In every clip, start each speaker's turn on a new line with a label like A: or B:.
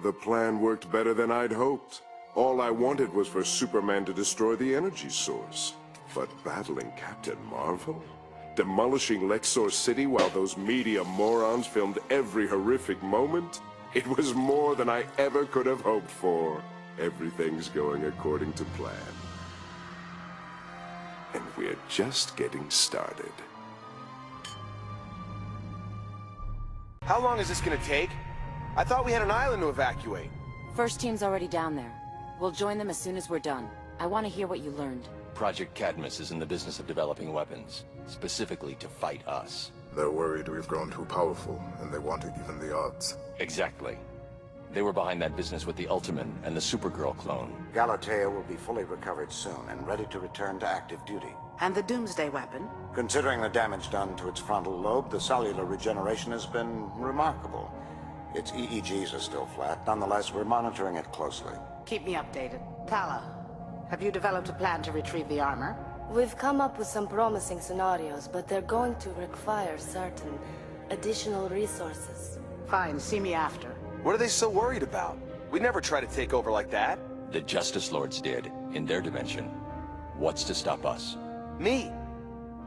A: The plan worked better than I'd hoped. All I wanted was for Superman to destroy the energy source. But battling Captain Marvel? Demolishing Lexor City while those media morons filmed every horrific moment? It was more than I ever could have hoped for. Everything's going according to plan. And we're just getting started.
B: How long is this gonna take? I thought we had an island to evacuate.
C: First team's already down there. We'll join them as soon as we're done. I want to hear what you learned.
D: Project Cadmus is in the business of developing weapons, specifically to fight us.
E: They're worried we've grown too powerful, and they want to even the odds.
D: Exactly. They were behind that business with the Ultiman and the Supergirl clone.
F: Galatea will be fully recovered soon and ready to return to active duty.
G: And the Doomsday weapon?
F: Considering the damage done to its frontal lobe, the cellular regeneration has been remarkable. Its EEGs are still flat. Nonetheless, we're monitoring it closely.
G: Keep me updated. Tala, have you developed a plan to retrieve the armor?
H: We've come up with some promising scenarios, but they're going to require certain additional resources.
G: Fine, see me after.
B: What are they so worried about? We never try to take over like that.
D: The Justice Lords did, in their dimension. What's to stop us?
B: Me.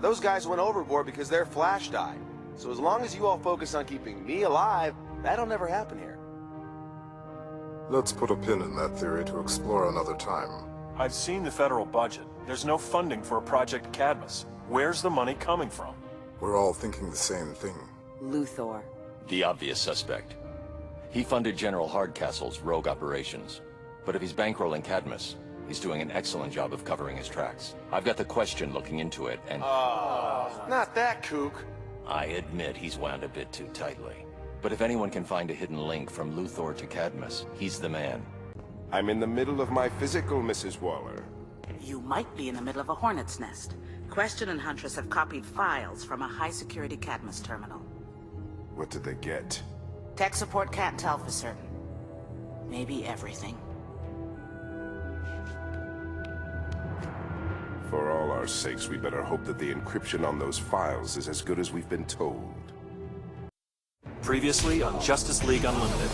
B: Those guys went overboard because their Flash died. So as long as you all focus on keeping me alive, that'll never happen here.
E: Let's put a pin in that theory to explore another time.
I: I've seen the federal budget. There's no funding for a Project Cadmus. Where's the money coming from?
E: We're all thinking the same thing.
C: Luthor.
D: The obvious suspect. He funded General Hardcastle's rogue operations. But if he's bankrolling Cadmus, he's doing an excellent job of covering his tracks. I've got the Question looking into it, and...
B: Not that kook.
D: I admit he's wound a bit too tightly. But if anyone can find a hidden link from Luthor to Cadmus, he's the man.
A: I'm in the middle of my physical, Mrs. Waller.
G: You might be in the middle of a hornet's nest. Question and Huntress have copied files from a high-security Cadmus terminal.
A: What did they get?
G: Tech support can't tell for certain. Maybe everything.
A: For all our sakes, we better hope that the encryption on those files is as good as we've been told.
I: Previously on Justice League Unlimited.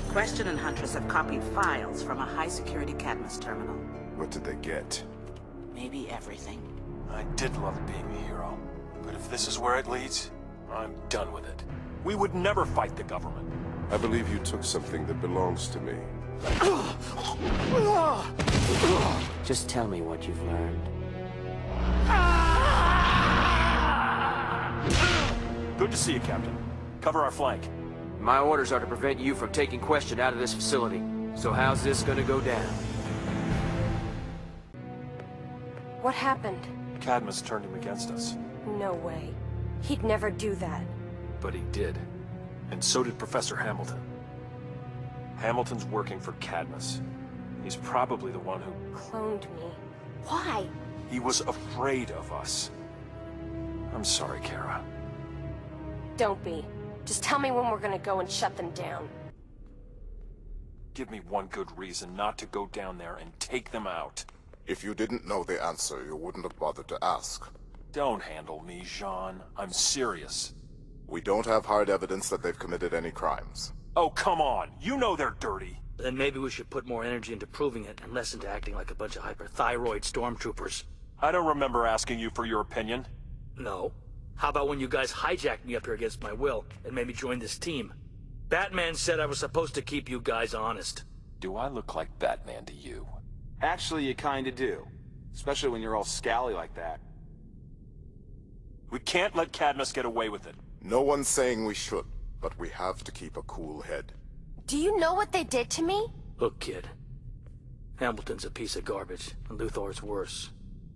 G: Question and Huntress have copied files from a high-security Cadmus terminal.
A: What did they get?
G: Maybe everything.
I: I did love being a hero, but if this is where it leads, I'm done with it. We would never fight the government.
A: I believe you took something that belongs to me.
J: Just tell me what you've learned.
I: Good to see you, Captain. Cover our flank.
J: My orders are to prevent you from taking Question out of this facility. So how's this gonna go down?
H: What happened?
I: Cadmus turned him against us.
H: No way. He'd never do that.
I: But he did. And so did Professor Hamilton. Hamilton's working for Cadmus. He's probably the one who...
H: Cloned me. Why?
I: He was afraid of us. I'm sorry, Kara.
H: Don't be. Just tell me when we're gonna go and shut them down.
I: Give me one good reason not to go down there and take them out.
E: If you didn't know the answer, you wouldn't have bothered to ask.
I: Don't handle me, Jean. I'm serious.
E: We don't have hard evidence that they've committed any crimes.
I: Oh, come on. You know they're dirty.
J: Then maybe we should put more energy into proving it and less into acting like a bunch of hyperthyroid stormtroopers.
I: I don't remember asking you for your opinion.
J: No. How about when you guys hijacked me up here against my will and made me join this team? Batman said I was supposed to keep you guys honest.
I: Do I look like Batman to you?
B: Actually, you kinda do. Especially when you're all scally like that.
I: We can't let Cadmus get away with it.
E: No one's saying we should, but we have to keep a cool head.
H: Do you know what they did to me?
J: Look, kid. Hamilton's a piece of garbage, and Luthor's worse.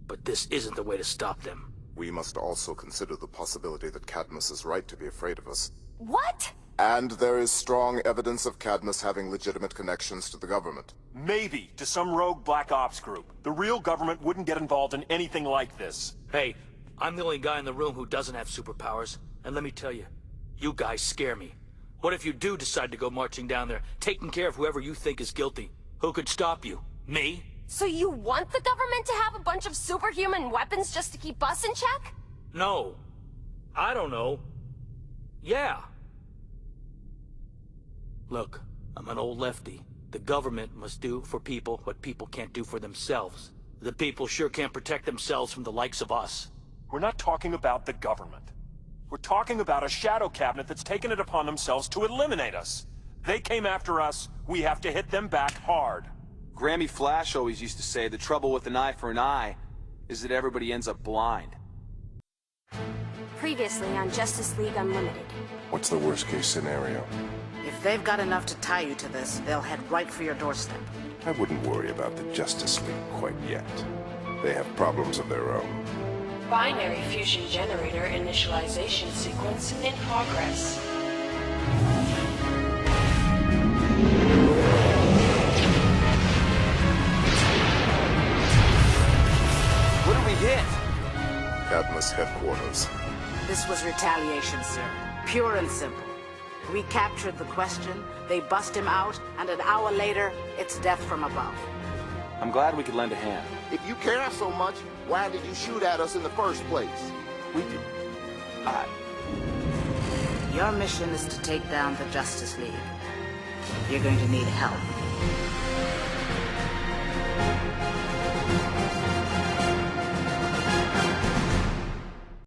J: But this isn't the way to stop them.
E: We must also consider the possibility that Cadmus is right to be afraid of us.
H: What?
E: And there is strong evidence of Cadmus having legitimate connections to the government.
I: Maybe to some rogue black ops group. The real government wouldn't get involved in anything like this.
J: Hey, I'm the only guy in the room who doesn't have superpowers. And let me tell you, you guys scare me. What if you do decide to go marching down there, taking care of whoever you think is guilty? Who could stop you? Me?
H: So you want the government to have a bunch of superhuman weapons just to keep us in check?
J: No. I don't know. Yeah. Look, I'm an old lefty. The government must do for people what people can't do for themselves. The people sure can't protect themselves from the likes of us.
I: We're not talking about the government. We're talking about a shadow cabinet that's taken it upon themselves to eliminate us. They came after us, we have to hit them back hard.
B: Grammy Flash always used to say the trouble with an eye for an eye is that everybody ends up blind.
K: Previously on Justice League Unlimited.
A: What's the worst-case scenario?
G: If they've got enough to tie you to this, they'll head right for your doorstep.
A: I wouldn't worry about the Justice League quite yet. They have problems of their own.
K: Binary fusion generator initialization sequence in progress.
B: What did we hit?
E: Cadmus headquarters.
G: This was retaliation, sir. Pure and simple. We captured the Question, they bust him out, and an hour later, it's death from above.
B: I'm glad we could lend a hand.
L: If you care so much, why did you shoot at us in the first place?
B: We did.
G: Your mission is to take down the Justice League. You're going to need help.